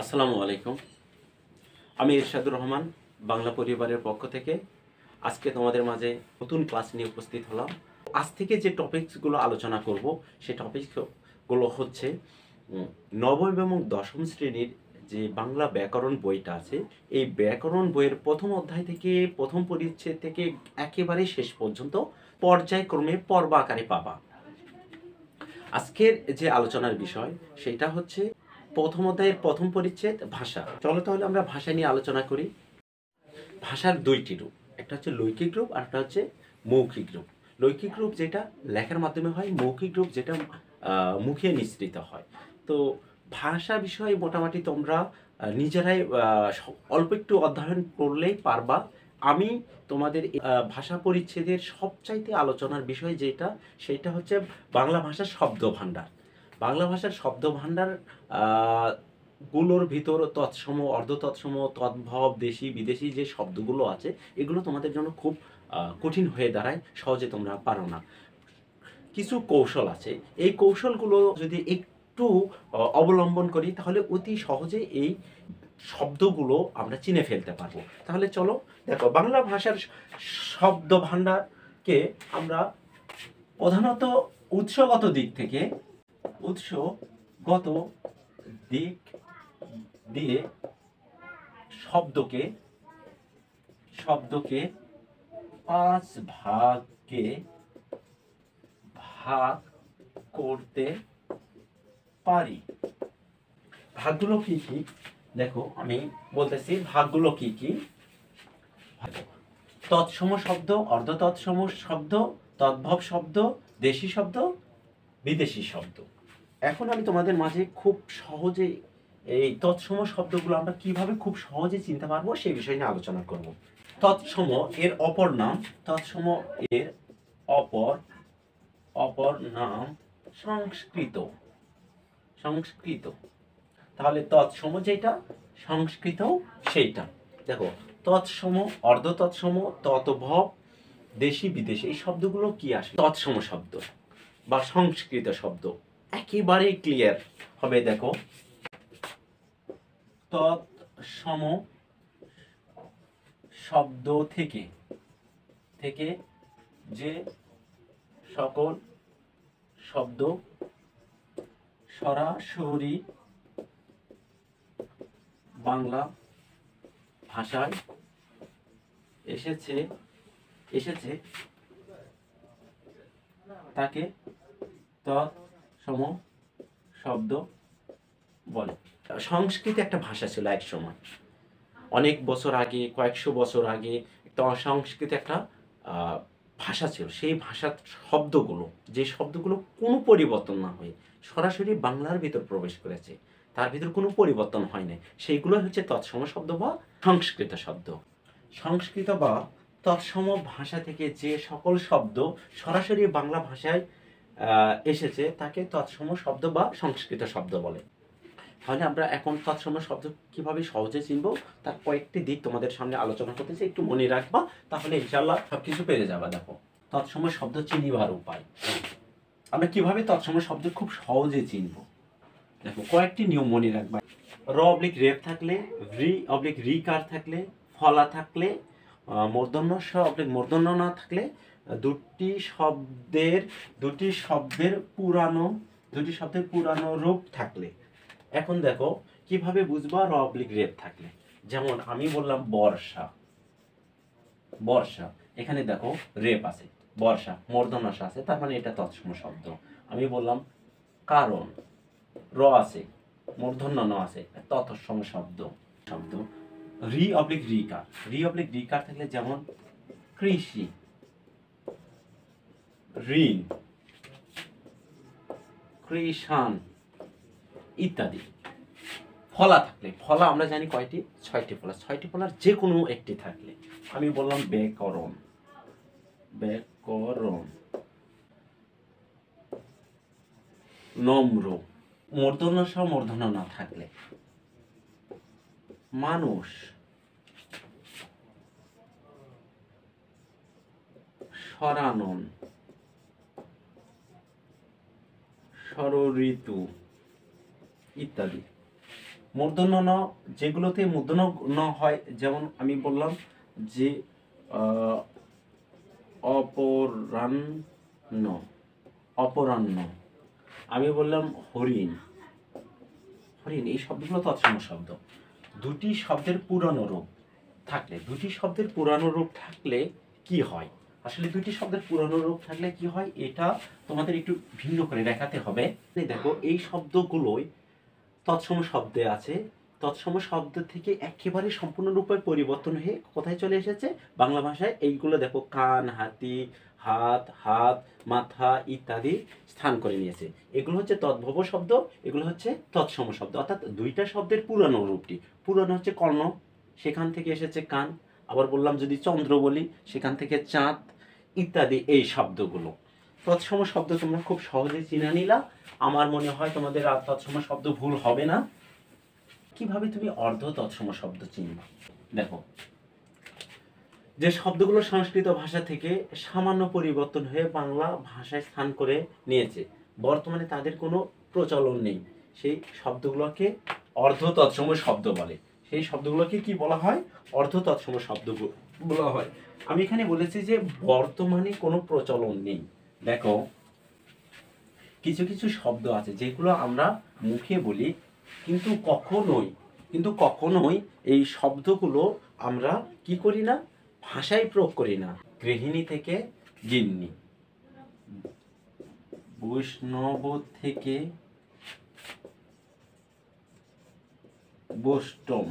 আসসালামু আলাইকুম। আমি ইরশাদুর রহমান, বাংলা পরিবারের পক্ষ থেকে আজকে তোমাদের মাঝে নতুন ক্লাস নিয়ে উপস্থিত হলাম। আজ থেকে যে টপিকসগুলো আলোচনা করব সে টপিকসগুলো হচ্ছে নবম এবং দশম শ্রেণীর যে বাংলা ব্যাকরণ বইটা আছে, এই ব্যাকরণ বইয়ের প্রথম অধ্যায় থেকে প্রথম পরিচ্ছেদ থেকে একেবারে শেষ পর্যন্ত পর্যায়ক্রমে পর্ব আকারে পাবা। আজকের যে আলোচনার বিষয় সেটা হচ্ছে প্রথম অধ্যায়ের প্রথম পরিচ্ছেদ ভাষা। চলো তাহলে আমরা ভাষা নিয়ে আলোচনা করি। ভাষার দুইটি রূপ, একটা হচ্ছে লৈকিক রূপ আর একটা হচ্ছে মৌখিক রূপ। লৈকিক রূপ যেটা লেখার মাধ্যমে হয়, মৌখিক রূপ যেটা মুখে নিঃসৃত হয়। তো ভাষা বিষয়ে মোটামুটি তোমরা নিজেরাই অল্প একটু অধ্যয়ন করলেই পারবা। আমি তোমাদের ভাষা পরিচ্ছেদের সবচাইতে আলোচনার বিষয় যেটা, সেটা হচ্ছে বাংলা ভাষার শব্দ ভাণ্ডার। বাংলা ভাষার শব্দ ভাণ্ডার গুলোর ভিতর তৎসম, অর্ধ তৎসম, তদ্ভব, দেশি বিদেশি যে শব্দগুলো আছে, এগুলো তোমাদের জন্য খুব কঠিন হয়ে দাঁড়ায়, সহজে তোমরা পারো না। কিছু কৌশল আছে, এই কৌশলগুলো যদি একটু অবলম্বন করি তাহলে অতি সহজে এই শব্দগুলো আমরা চিনে ফেলতে পারবো। তাহলে চলো দেখো, বাংলা ভাষার শব্দ ভাণ্ডারকে আমরা প্রধানত উৎসগত দিক থেকে, উৎসগত দিক দিয়ে শব্দকে পাঁচ ভাগে ভাগ করতে পারি। ভাগগুলো কি কি দেখো, আমি বলতেছি ভাগগুলো কি কি। তৎসম শব্দ, অর্ধ তৎসম শব্দ, তদ্ভব শব্দ, দেশি শব্দ, বিদেশি শব্দ। এখন আমি তোমাদের মাঝে খুব সহজে এই তৎসম শব্দগুলো আমরা কিভাবে খুব সহজে চিনতে পারবো সেই বিষয় নিয়ে আলোচনা করব। তৎসম এর অপর নাম, তৎসম এর অপর নাম সংস্কৃত। তাহলে তৎসম যেটা, সংস্কৃত সেইটা। দেখো, তৎসম, অর্ধ তৎসম, তদ্ভব, দেশি বিদেশি, এই শব্দগুলো কি আসে? তৎসম শব্দ বা সংস্কৃত শব্দ একেবারেই ক্লিয়ার হবে। দেখো, তৎসম শব্দ থেকে যে সকল শব্দ সরাসরি বাংলা ভাষায় এসেছে তাকে তৎসম শব্দ বলে। সংস্কৃত একটা ভাষা ছিল এক সময়, অনেক বছর আগে, কয়েকশো বছর আগে সংস্কৃত একটা ভাষা ছিল। সেই ভাষার শব্দগুলো, যে শব্দগুলো কোনো পরিবর্তন না হয়ে সরাসরি বাংলার ভিতর প্রবেশ করেছে, তার ভিতর কোনো পরিবর্তন হয় না, সেইগুলো হচ্ছে তৎসম শব্দ বা সংস্কৃত শব্দ। সংস্কৃত বা তৎসম ভাষা থেকে যে সকল শব্দ সরাসরি বাংলা ভাষায় এসেছে তাকে তৎসম শব্দ বা সংস্কৃত শব্দ বলে। তাহলে আমরা এখন তৎসম শব্দ কিভাবে সহজে চিনবো তার কয়েকটি দিক তোমাদের সামনে আলোচনা করতেছি, একটু মনে রাখবা, তাহলে ইনশাআল্লাহ সবকিছু পেরে যাবা। দেখো, তৎসম শব্দ চিনিবার উপায়, আমরা কিভাবে তৎসম শব্দ খুব সহজে চিনবো। দেখো, কয়েকটি নিয়ম মনে রাখবা। র অবলিক রেপ থাকলে, রি অবলিক রিকার থাকলে, ফলা থাকলে, মূর্ধন্য স অবলিক মূর্ধন্য না থাকলে, দুটি শব্দের পুরানো রূপ থাকলে। এখন দেখো কিভাবে বুঝবা র অবলিক রেপ থাকলে। যেমন আমি বললাম বর্ষা, এখানে দেখো রেপ আছে, বর্ষা মূর্ধন্য ষ আছে, তার মানে এটা তৎসম শব্দ। আমি বললাম কারণ, র আছে, মূর্ধন্য ন আছে, তৎসম শব্দ। রি অবলিক রিকার থাকলে, যেমন কৃষি, ঋণ, কৃষাণ ইত্যাদি। ফলা থাকলে, ফলা আমরা জানি কয়টি? 6টি ফলা। 6টি ফলার যে কোনো একটি থাকলে। আমি বললাম ব্যাকরণ, নম্র, মূর্ধন্য ষ মূর্ধন্য না থাকলে। মানুষ, সরানন, ষড়ঋতু ইত্যাদি। মূর্ধন্য ন যেগুলোতে মূর্ধন্য ন হয়, যেমন আমি বললাম যে অপরাহ্ন, অপরাহ্ন, আমি বললাম হরিণ, হরিণ, এই শব্দগুলো তৎসম শব্দ। দুটি শব্দের পুরানো রূপ থাকলে, দুটি শব্দের পুরানো রূপ থাকলে কি হয়, আসলে দুটি শব্দের পুরানো রূপ থাকলে কি হয় এটা তোমাদের একটু ভিন্ন করে দেখাতে হবে। দেখো এই শব্দগুলোই তৎসম শব্দে আছে, তৎসম শব্দ থেকে একেবারে সম্পূর্ণরূপে পরিবর্তন হয়ে কোথায় চলে এসেছে বাংলা ভাষায়। এইগুলো দেখো কান, হাতি, হাত, হাত, মাথা ইত্যাদি স্থান করে নিয়েছে। এগুলো হচ্ছে তদ্ভব শব্দ, এগুলো হচ্ছে তৎসম শব্দ, অর্থাৎ দুইটা শব্দের পুরানো রূপটি। পুরানো হচ্ছে কর্ণ, সেখান থেকে এসেছে কান, আবার বললাম যদি চন্দ্র বলি সেখান থেকে চাঁদ ইত্যাদি এই শব্দগুলো। তৎসম শব্দ তোমরা খুব সহজে চিনে নিলা, আমার মনে হয় তোমাদের আর তৎসম শব্দ ভুল হবে না। কিভাবে তুমি অর্ধ তৎসম শব্দ চিনবে? দেখো, যে শব্দগুলো সংস্কৃত ভাষা থেকে সামান্য পরিবর্তন হয়ে বাংলা ভাষায় স্থান করে নিয়েছে, বর্তমানে তাদের কোনো প্রচলন নেই, সেই শব্দগুলোকে অর্ধ তৎসম শব্দ বলে। সেই শব্দগুলোকে কি বলা হয়? অর্ধ তৎসম শব্দ বলা হয়। আমি এখানে বলেছি যে বর্তমানে কোনো প্রচলন নেই। দেখো, কিছু কিছু শব্দ আছে যেগুলো আমরা মুখে বলি, কিন্তু কখনোই এই শব্দগুলো আমরা কি করি না, ভাষায় প্রয়োগ করি না। গৃহিণী থেকে গিন্নি, বৈষ্ণব থেকে বৈষ্টম,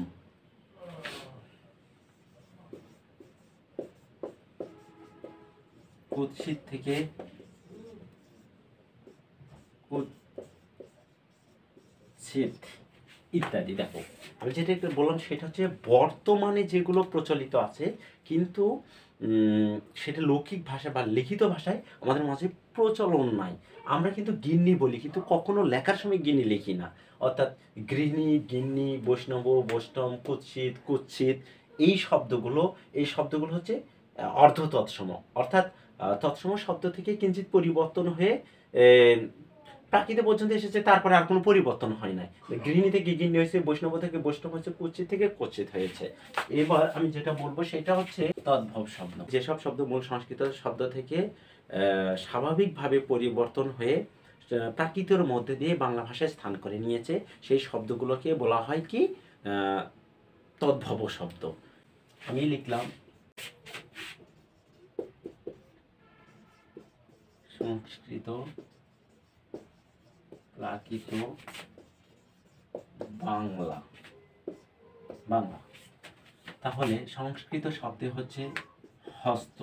কুৎসিত থেকে কুৎসিত ইত্যাদি। দেখো, আমি যেটা একটু বললাম সেটা হচ্ছে বর্তমানে যেগুলো প্রচলিত আছে, কিন্তু সেটা লৌকিক ভাষা বা লিখিত ভাষায় আমাদের মাঝে প্রচলন নাই। আমরা কিন্তু গিন্নি বলি, কিন্তু কখনো লেখার সময় গিন্নি লিখি না। অর্থাৎ গৃহিণী, গিন্নি, বৈষ্ণব, বৈষ্টম, কুৎসিত, কুৎসিত এই শব্দগুলো হচ্ছে অর্ধ তৎসম, অর্থাৎ তৎসম শব্দ থেকে কিঞ্চিত পরিবর্তন হয়ে প্রাকৃত পর্যন্ত এসেছে, তারপরে আর কোনো পরিবর্তন হয় নাই। গৃহিণী থেকে গিন্নি হয়েছে, বৈষ্ণব থেকে বৈষ্ণব হয়েছে, কুৎসিত থেকে কুৎসিত হয়েছে। এবার আমি যেটা বলবো সেটা হচ্ছে তদ্ভব শব্দ। যেসব শব্দ মূল সংস্কৃত শব্দ থেকে স্বাভাবিকভাবে পরিবর্তন হয়ে প্রাকৃতের মধ্যে দিয়ে বাংলা ভাষায় স্থান করে নিয়েছে, সেই শব্দগুলোকে বলা হয় কি তদ্ভব শব্দ। আমি লিখলাম সংস্কৃত প্রাকৃত বাংলা। তাহলে সংস্কৃত শব্দে হচ্ছে হস্ত,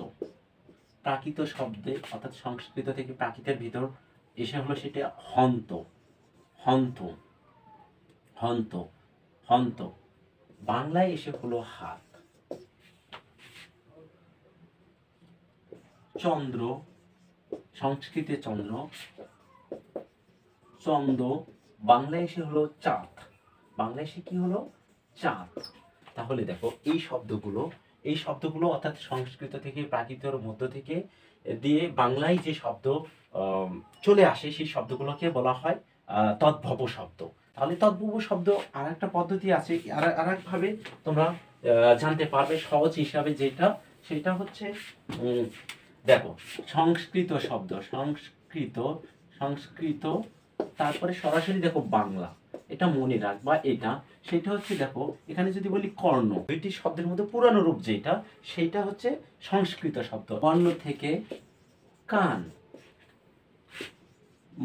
প্রাকৃত শব্দে অর্থাৎ সংস্কৃত থেকে প্রাকৃতের ভিতর এসে হলো সেটা হন্ত, হন্ত, হন্ত, হন্ত, বাংলায় এসে হলো হাত। চন্দ্র, সংস্কৃতে চন্দ্র, চন্দ্র, বাংলায় এসে হলো চাঁদ, বাংলায় এসে কি হলো চাঁদ। তাহলে দেখো এই শব্দগুলো অর্থাৎ সংস্কৃত থেকে প্রাকৃতের মধ্য থেকে দিয়ে বাংলায় যে শব্দ চলে আসে সেই শব্দগুলোকে বলা হয় তদ্ভব শব্দ। তাহলে তদ্ভব শব্দ আর একটা পদ্ধতি আছে, আর একভাবে তোমরা জানতে পারবে সহজ হিসাবে, সেটা হচ্ছে দেখো সংস্কৃত শব্দ, সংস্কৃত তারপরে সরাসরি দেখো বাংলা, এটা মনে রাখবা। সেটা হচ্ছে দেখো এখানে যদি বলি কর্ণ, দুইটি শব্দের মধ্যে পুরানো রূপ যেটা, সেটা হচ্ছে সংস্কৃত শব্দ। কর্ণ থেকে কান,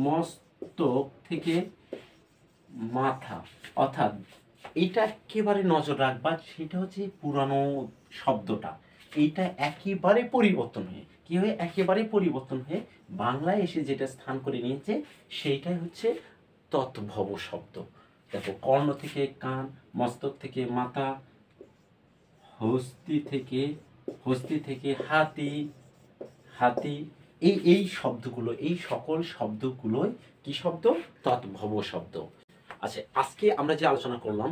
মস্তক থেকে মাথা, অর্থাৎ এটা একেবারে নজর রাখবা, সেটা হচ্ছে পুরানো শব্দটা, এইটা একেবারে পরিবর্তন হয়ে কি হয়ে একেবারে পরিবর্তন হয়ে বাংলায় এসে যেটা স্থান করে নিয়েছে সেইটাই হচ্ছে তদ্ভব শব্দ। দেখো কর্ণ থেকে কান, মস্তক থেকে মাথা, হস্তি থেকে হাতি, এই শব্দগুলো, এই সকল শব্দগুলোই কি শব্দ? তদ্ভব শব্দ। আচ্ছা, আজকে আমরা যে আলোচনা করলাম,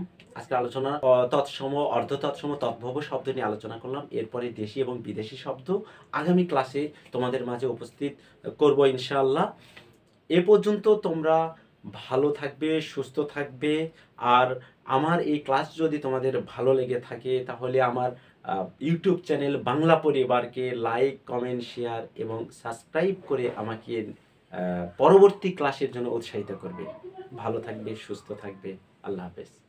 তৎসম, অর্ধ তৎসম, তদ্ভব শব্দ নিয়ে আলোচনা করলাম। এরপরে দেশি এবং বিদেশি শব্দ আগামী ক্লাসে তোমাদের মাঝে উপস্থিত করব ইনশাআল্লাহ। এ পর্যন্ত তোমরা ভালো থাকবে, সুস্থ থাকবে, আর আমার এই ক্লাস যদি তোমাদের ভালো লেগে থাকে তাহলে আমার ইউটিউব চ্যানেল বাংলা পরিবারকে লাইক, কমেন্ট, শেয়ার এবং সাবস্ক্রাইব করে আমাকে পরবর্তী ক্লাসের জন্য উৎসাহিত করবে। ভালো থাকবে, সুস্থ থাকবে। আল্লাহ হাফেজ।